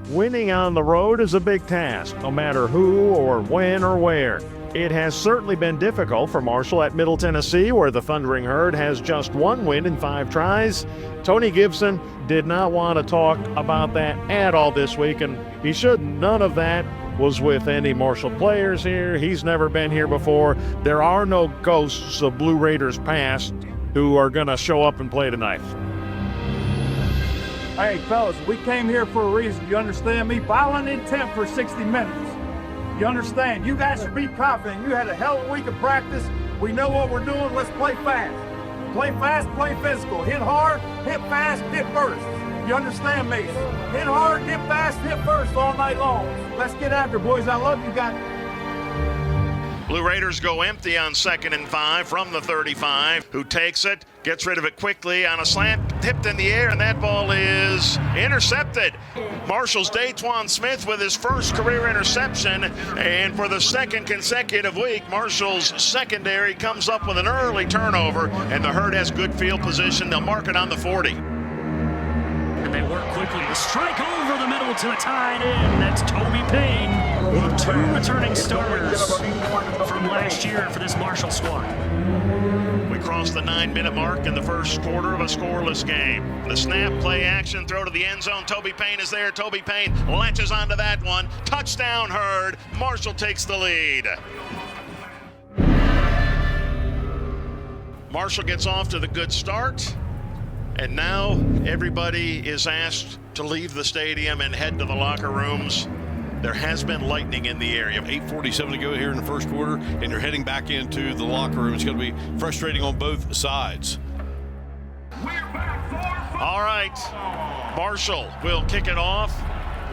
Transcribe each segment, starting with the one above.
Winning on the road is a big task, no matter who or when or where. It has certainly been difficult for Marshall at Middle Tennessee, where the Thundering Herd has just one win in 5 tries. Tony Gibson did not want to talk about that at all this week, and he should. None of that was with any Marshall players here. He's never been here before. There are no ghosts of Blue Raiders past who are going to show up and play tonight. Hey, fellas, we came here for a reason. You understand me? Violent intent for 60 minutes. You understand? You guys should be confident. You had a hell of a week of practice. We know what we're doing. Let's play fast. Play fast, play physical. Hit hard, hit fast, hit first. You understand me? Hit hard, hit fast, hit first all night long. Let's get after it, boys. I love you guys. Blue Raiders go empty on 2nd and 5 from the 35. Who takes it, gets rid of it quickly on a slant, tipped in the air, and that ball is intercepted. Marshall's Daquan Smith with his first career interception, and for the second consecutive week, Marshall's secondary comes up with an early turnover, and the Herd has good field position. They'll mark it on the 40. And they work quickly to strike over the middle to the tight end. That's Toby Payne. 2 returning starters from last year for this Marshall squad. We cross the 9-minute mark in the first quarter of a scoreless game. The snap, play action, throw to the end zone. Toby Payne is there. Toby Payne latches onto that one. Touchdown Herd. Marshall takes the lead. Marshall gets off to the good start. And now everybody is asked to leave the stadium and head to the locker rooms. There has been lightning in the area. 8:47 to go here in the first quarter, and you're heading back into the locker room. It's going to be frustrating on both sides. All right, Marshall will kick it off.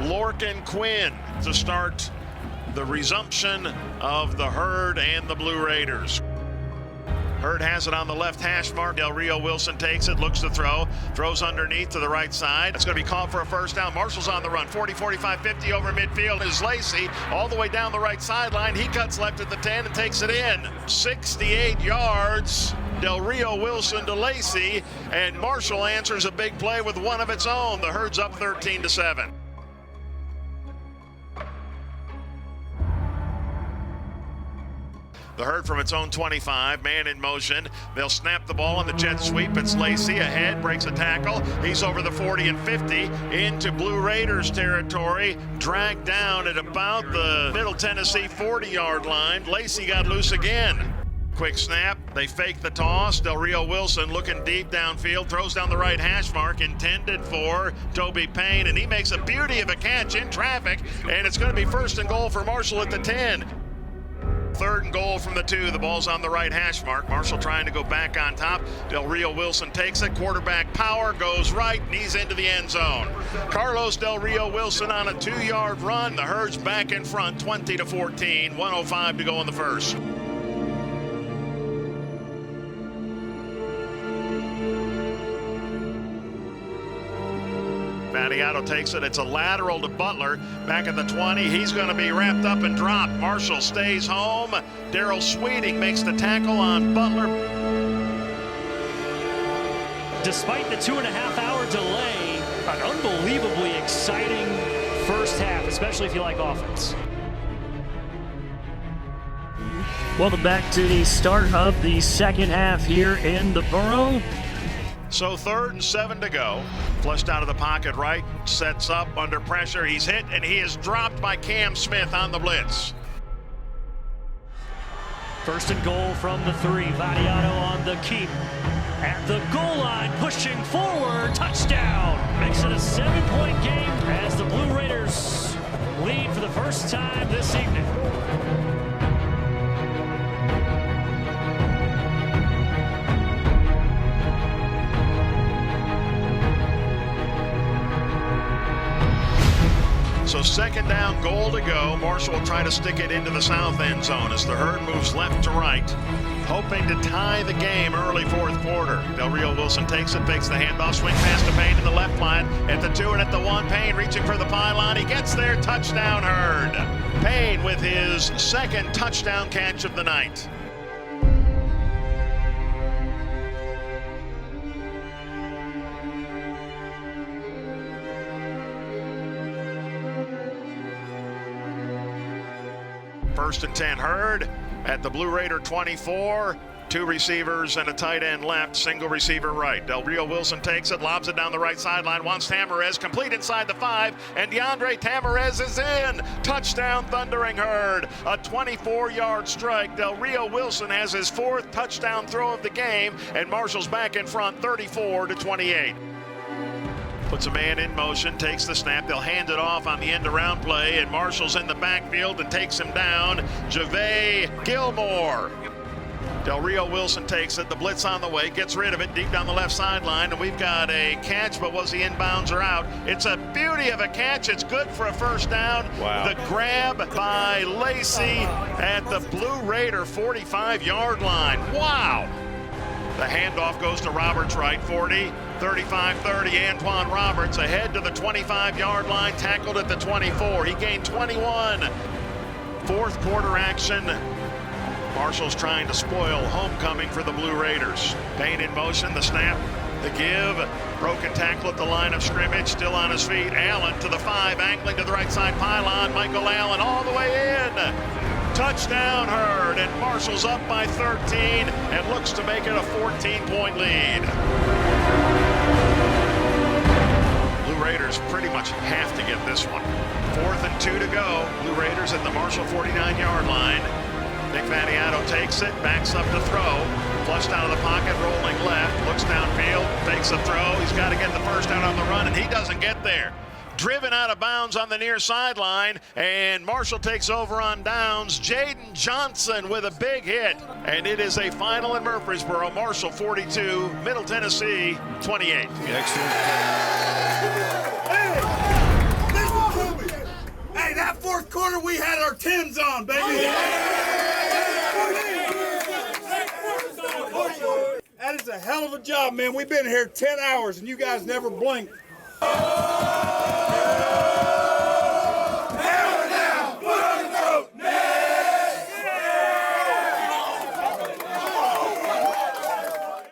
Lorcan Quinn to start the resumption of the Herd and the Blue Raiders. Herd has it on the left hash mark. Del Rio Wilson takes it, looks to throw, throws underneath to the right side. It's going to be called for a first down. Marshall's on the run, 40, 45, 50 over midfield is Lacey, all the way down the right sideline. He cuts left at the 10 and takes it in. 68 yards. Del Rio Wilson to Lacey, and Marshall answers a big play with one of its own. The Herd's up 13-7. The Herd from its own 25, man in motion. They'll snap the ball on the jet sweep. It's Lacey ahead, breaks a tackle. He's over the 40 and 50 into Blue Raiders territory, dragged down at about the Middle Tennessee 40-yard line. Lacey got loose again. Quick snap, they fake the toss. Del Rio Wilson looking deep downfield, throws down the right hash mark, intended for Toby Payne, and he makes a beauty of a catch in traffic, and it's going to be 1st and goal for Marshall at the 10. 3rd and goal from the 2. The ball's on the right hash mark. Marshall trying to go back on top. Del Rio Wilson takes it. Quarterback power goes right, and he's into the end zone. Carlos Del Rio Wilson on a 2-yard run. The Herd's back in front, 20-14. 1:05 to go in the first. Battiato takes it. It's a lateral to Butler. Back at the 20. He's going to be wrapped up and dropped. Marshall stays home. Darrell Sweeting makes the tackle on Butler. Despite the 2.5-hour delay, an unbelievably exciting first half, especially if you like offense. Welcome back to the start of the second half here in the Borough. So 3rd and 7 to go. Flushed out of the pocket right, sets up under pressure. He's hit, and he is dropped by Cam Smith on the blitz. 1st and goal from the 3. Battiato on the keep. At the goal line, pushing forward, touchdown. Makes it a 7-point game as the Blue Raiders lead for the first time this evening. So 2nd down, goal to go. Marshall will try to stick it into the south end zone as the Herd moves left to right, hoping to tie the game early 4th quarter. Del Rio Wilson takes it, fakes the handoff, swing pass to Payne in the left line. At the 2 and at the 1, Payne reaching for the pylon. He gets there, touchdown Herd. Payne with his 2nd touchdown catch of the night. First and 10, Hurd at the Blue Raider 24. 2 receivers and a tight end left, single receiver right. Del Rio Wilson takes it, lobs it down the right sideline, wants Tamarez, complete inside the 5, and DeAndre Tamarez is in. Touchdown, Thundering Herd. A 24-yard strike. Del Rio Wilson has his 4th touchdown throw of the game, and Marshall's back in front, 34-28. Puts a man in motion, takes the snap. They'll hand it off on the end-around play, and Marshall's in the backfield and takes him down. Javay Gilmore. Del Rio Wilson takes it, the blitz on the way, gets rid of it deep down the left sideline, and we've got a catch, but was he inbounds or out? It's a beauty of a catch. It's good for a first down. Wow. The grab by Lacey at the Blue Raider 45-yard line. Wow. The handoff goes to Roberts right, 40, 35-30. Antoine Roberts ahead to the 25-yard line, tackled at the 24. He gained 21. 4th quarter action. Marshall's trying to spoil homecoming for the Blue Raiders. Payne in motion, the snap, the give, broken tackle at the line of scrimmage, still on his feet. Allen to the 5, angling to the right side pylon. Michael Allen all the way in. Touchdown Herd, and Marshall's up by 13 and looks to make it a 14-point lead. Blue Raiders pretty much have to get this one. 4th and 2 to go. Blue Raiders at the Marshall 49-yard line. Nick Vattiato takes it, backs up to throw, flushed out of the pocket, rolling left, looks downfield, takes a throw. He's got to get the first down on the run, and he doesn't get there. Driven out of bounds on the near sideline, and Marshall takes over on downs. Jaden Johnson with a big hit, and it is a final in Murfreesboro. Marshall 42, Middle Tennessee 28. Excellent. Hey, that 4th quarter, we had our Tims on, baby. That is a hell of a job, man. We've been here 10 hours, and you guys never blinked.